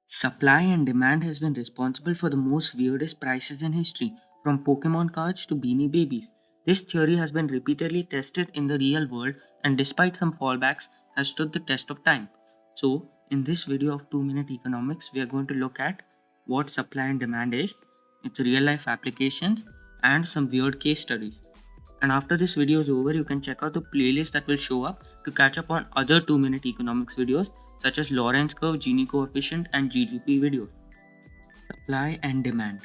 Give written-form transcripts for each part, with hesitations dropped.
Supply and demand has been responsible for the most weirdest prices in history, from Pokemon cards to beanie babies. This theory has been repeatedly tested in the real world and despite some fallbacks has stood the test of time. So, in this video of 2-minute economics, we are going to look at what supply and demand is, its real life applications, and some weird case studies. And after this video is over, you can check out the playlist that will show up to catch up on other 2-minute economics videos such as Lorentz curve, Gini coefficient, and GDP videos. Supply and demand.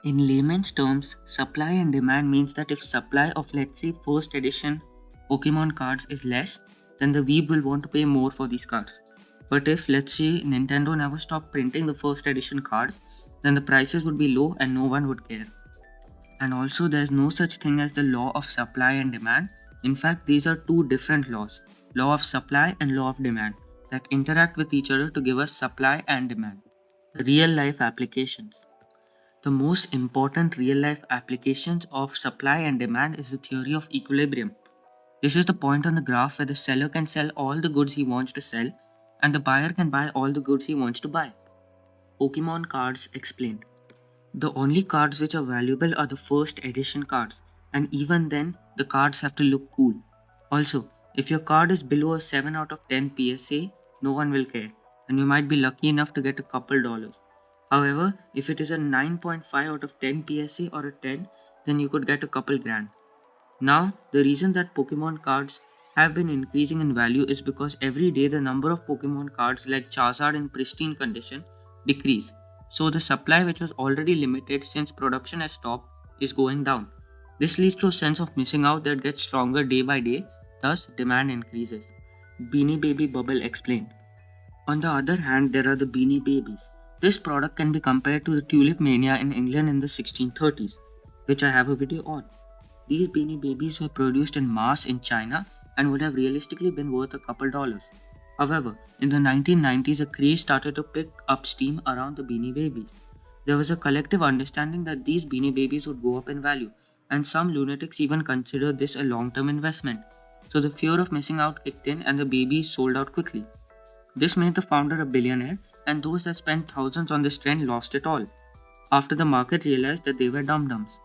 In layman's terms, supply and demand means that if supply of, let's say, first edition Pokemon cards is less, then the weeb will want to pay more for these cards. But if, let's say, Nintendo never stopped printing the first edition cards, then the prices would be low and no one would care. And also, there's no such thing as the law of supply and demand. In fact, these are two different laws, law of supply and law of demand, that interact with each other to give us supply and demand. Real life applications. The most important real life applications of supply and demand is the theory of equilibrium. This is the point on the graph where the seller can sell all the goods he wants to sell and the buyer can buy all the goods he wants to buy. Pokemon cards explained. The only cards which are valuable are the first edition cards, and even then, the cards have to look cool. Also, if your card is below a 7 out of 10 PSA, no one will care, and you might be lucky enough to get a couple dollars. However, if it is a 9.5 out of 10 PSA or a 10, then you could get a couple grand. Now, the reason that Pokemon cards have been increasing in value is because every day the number of Pokemon cards like Charizard in pristine condition decrease. So the supply, which was already limited since production has stopped, is going down. This leads to a sense of missing out that gets stronger day by day, thus demand increases. Beanie Baby Bubble explained. On the other hand, there are the Beanie Babies. This product can be compared to the Tulip Mania in England in the 1630s, which I have a video on. These Beanie Babies were produced in mass in China and would have realistically been worth a couple dollars. However, in the 1990s, a craze started to pick up steam around the Beanie Babies. There was a collective understanding that these Beanie Babies would go up in value, and some lunatics even considered this a long-term investment. So the fear of missing out kicked in and the babies sold out quickly. This made the founder a billionaire, and those that spent thousands on this trend lost it all, after the market realized that they were dum-dums.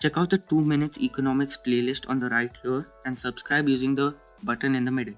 Check out the 2 minutes economics playlist on the right here and subscribe using the button in the middle.